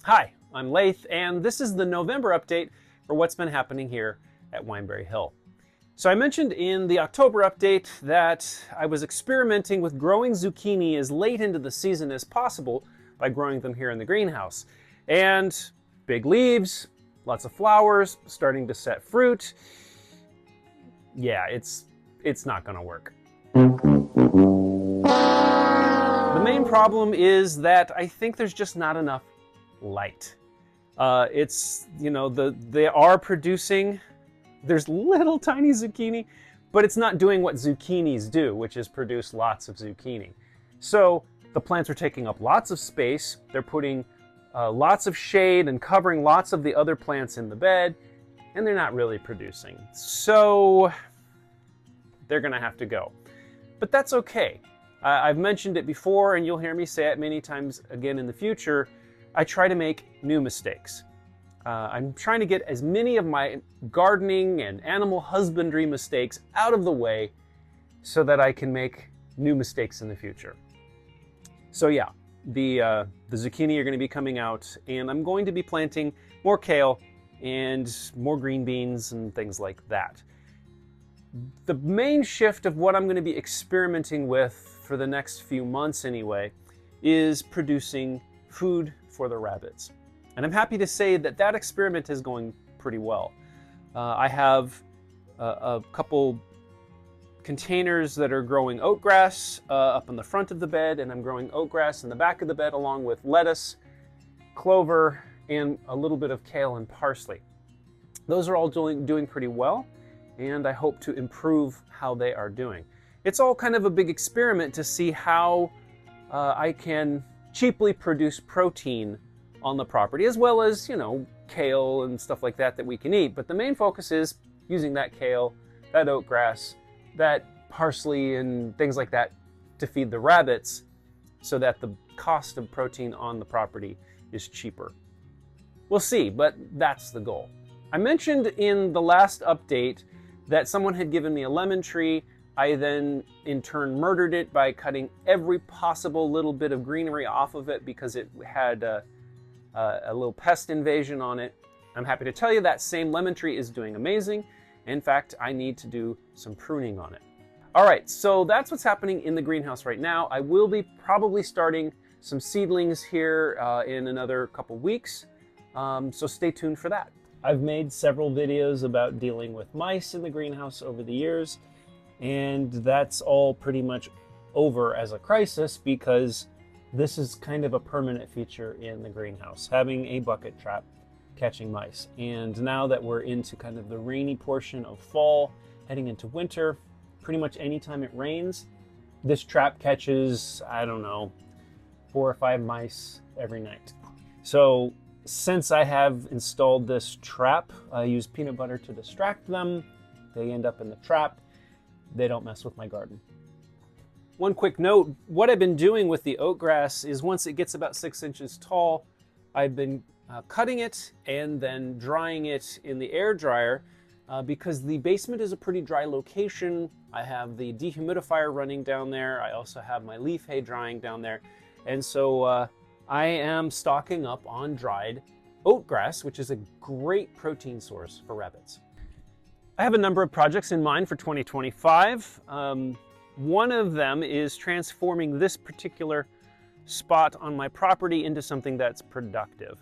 Hi, I'm Laith, and this is the November update for what's been happening here at Wineberry Hill. So I mentioned in the October update that I was experimenting with growing zucchini as late into the season as possible by growing them here in the greenhouse. And big leaves, lots of flowers, starting to set fruit. Yeah, it's not gonna work. The main problem is that I think there's just not enough light. They are producing, there's little tiny zucchini, but it's not doing what zucchinis do, which is produce lots of zucchini. So the plants are taking up lots of space, they're putting lots of shade and covering lots of the other plants in the bed, and they're not really producing. So they're gonna have to go. But that's okay. I've mentioned it before, and you'll hear me say it many times again in the future. I try to make new mistakes. I'm trying to get as many of my gardening and animal husbandry mistakes out of the way so that I can make new mistakes in the future. So yeah, the zucchini are going to be coming out, and I'm going to be planting more kale and more green beans and things like that. The main shift of what I'm going to be experimenting with for the next few months anyway is producing food for the rabbits. And I'm happy to say that that experiment is going pretty well. I have a couple containers that are growing oatgrass up in the front of the bed, and I'm growing oatgrass in the back of the bed along with lettuce, clover, and a little bit of kale and parsley. Those are all doing pretty well, and I hope to improve how they are doing. It's all kind of a big experiment to see how I can cheaply produce protein on the property, as well as, kale and stuff like that we can eat. But the main focus is using that kale, that oatgrass, that parsley and things like that to feed the rabbits so that the cost of protein on the property is cheaper. We'll see, but that's the goal. I mentioned in the last update that someone had given me a lemon tree. I then, in turn, murdered it by cutting every possible little bit of greenery off of it because it had a little pest invasion on it. I'm happy to tell you that same lemon tree is doing amazing. In fact, I need to do some pruning on it. All right, so that's what's happening in the greenhouse right now. I will be probably starting some seedlings here in another couple weeks, so stay tuned for that. I've made several videos about dealing with mice in the greenhouse over the years, and that's all pretty much over as a crisis because this is kind of a permanent feature in the greenhouse, having a bucket trap catching mice. And now that we're into kind of the rainy portion of fall, heading into winter, pretty much anytime it rains, this trap catches, I don't know, 4 or 5 mice every night. So since I have installed this trap, I use peanut butter to distract them. They end up in the trap. They don't mess with my garden. One quick note, what I've been doing with the oatgrass is once it gets about 6 inches tall, I've been cutting it and then drying it in the air dryer because the basement is a pretty dry location. I have the dehumidifier running down there. I also have my leaf hay drying down there. And so I am stocking up on dried oatgrass, which is a great protein source for rabbits. I have a number of projects in mind for 2025. One of them is transforming this particular spot on my property into something that's productive.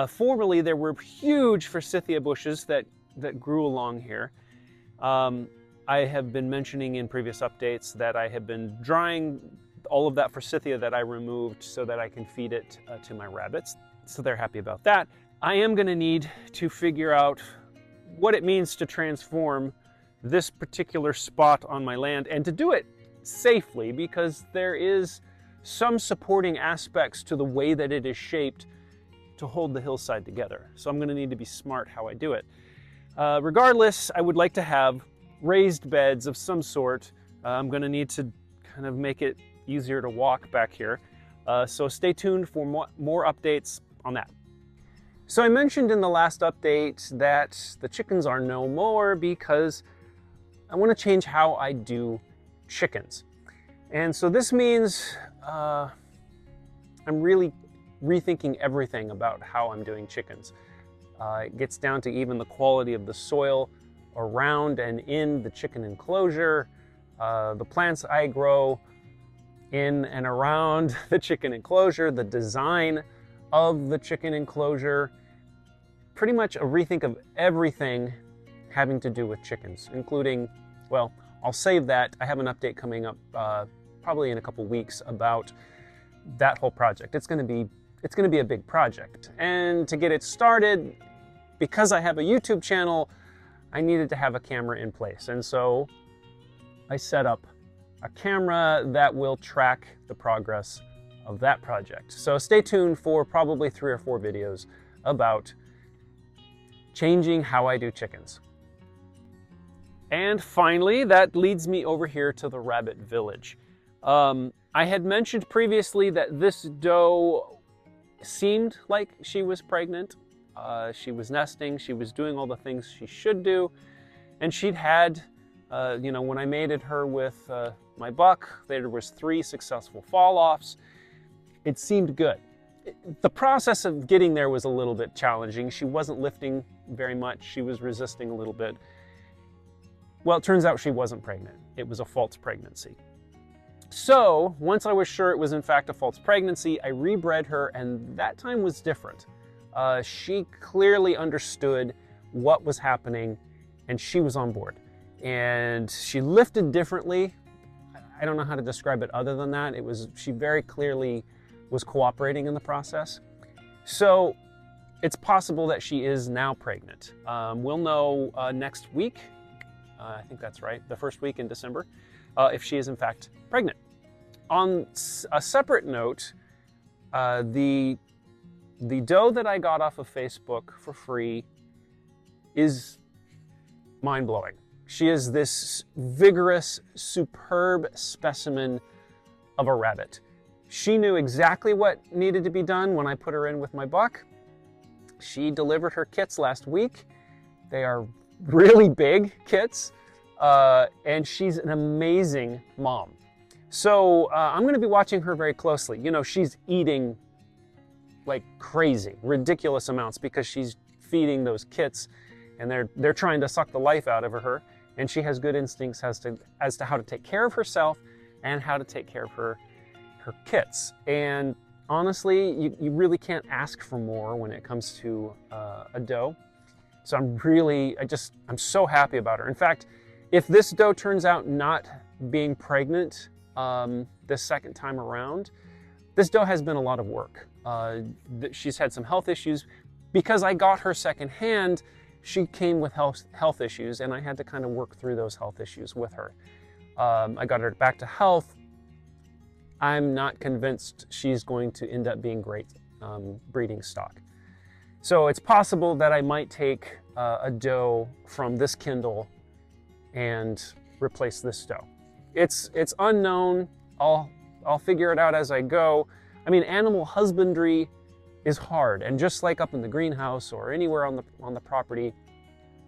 Formerly, there were huge forsythia bushes that grew along here. I have been mentioning in previous updates that I have been drying all of that forsythia that I removed so that I can feed it to my rabbits. So they're happy about that. I am going to need to figure out what it means to transform this particular spot on my land and to do it safely, because there is some supporting aspects to the way that it is shaped to hold the hillside together. So I'm going to need to be smart how I do it. Regardless, I would like to have raised beds of some sort. I'm going to need to kind of make it easier to walk back here. So stay tuned for more updates on that. So I mentioned in the last update that the chickens are no more because I want to change how I do chickens. And so this means I'm really rethinking everything about how I'm doing chickens. It gets down to even the quality of the soil around and in the chicken enclosure, the plants I grow in and around the chicken enclosure, the design of the chicken enclosure, pretty much a rethink of everything having to do with chickens, including, well, I'll save that. I have an update coming up probably in a couple weeks about that whole project. It's going to be a big project. And to get it started, because I have a YouTube channel, I needed to have a camera in place. And so I set up a camera that will track the progress of that project. So stay tuned for probably 3 or 4 videos about changing how I do chickens. And finally, that leads me over here to the rabbit village. I had mentioned previously that this doe seemed like she was pregnant. She was nesting, she was doing all the things she should do, and she'd had, you know, when I mated her with my buck, there was 3 successful fall-offs. It seemed good. The process of getting there was a little bit challenging. She wasn't lifting very much. She was resisting a little bit. Well, it turns out she wasn't pregnant. It was a false pregnancy. So once I was sure it was in fact a false pregnancy, I rebred her, and that time was different. She clearly understood what was happening, and she was on board. And she lifted differently. I don't know how to describe it other than that. She very clearly was cooperating in the process. So it's possible that she is now pregnant. We'll know next week. I think that's right, the first week in December, if she is in fact pregnant. On a separate note, the doe that I got off of Facebook for free is mind-blowing. She is this vigorous, superb specimen of a rabbit. She knew exactly what needed to be done when I put her in with my buck. She delivered her kits last week. They are really big kits, and she's an amazing mom. So I'm going to be watching her very closely. You know, she's eating like crazy, ridiculous amounts, because she's feeding those kits, and they're trying to suck the life out of her. And she has good instincts as to how to take care of herself and how to take care of her kits. And honestly, you really can't ask for more when it comes to a doe. So I'm so happy about her. In fact, if this doe turns out not being pregnant this second time around, this doe has been a lot of work. She's had some health issues. Because I got her secondhand, she came with health issues, and I had to kind of work through those health issues with her. I got her back to health. I'm not convinced she's going to end up being great breeding stock. So it's possible that I might take a doe from this Kindle and replace this doe. It's unknown. I'll figure it out as I go. I mean, animal husbandry is hard, and just like up in the greenhouse or anywhere on the property,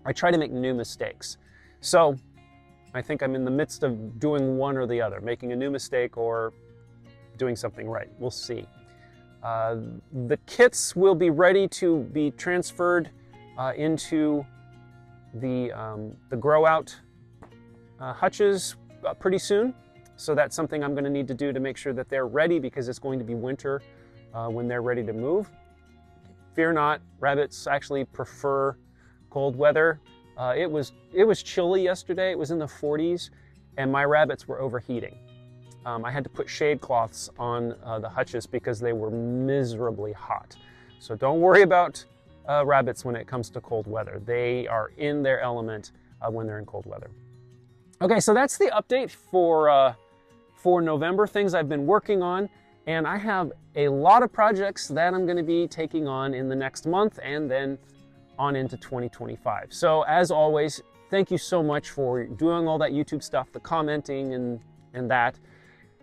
I try to make new mistakes. So I think I'm in the midst of doing one or the other, making a new mistake or doing something right. We'll see. The kits will be ready to be transferred into the grow out hutches pretty soon. So that's something I'm going to need to do to make sure that they're ready, because it's going to be winter when they're ready to move. Fear not, rabbits actually prefer cold weather. It was chilly yesterday. It was in the 40s, and my rabbits were overheating. I had to put shade cloths on the hutches because they were miserably hot. So don't worry about rabbits when it comes to cold weather. They are in their element when they're in cold weather. Okay, so that's the update for November, things I've been working on. And I have a lot of projects that I'm going to be taking on in the next month and then on into 2025. So as always, thank you so much for doing all that YouTube stuff, the commenting and that.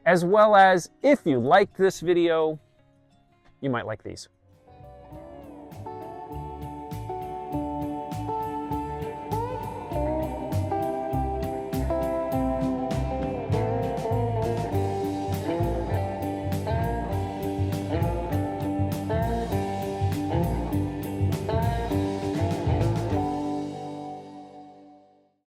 As well as, if you liked this video, you might like these.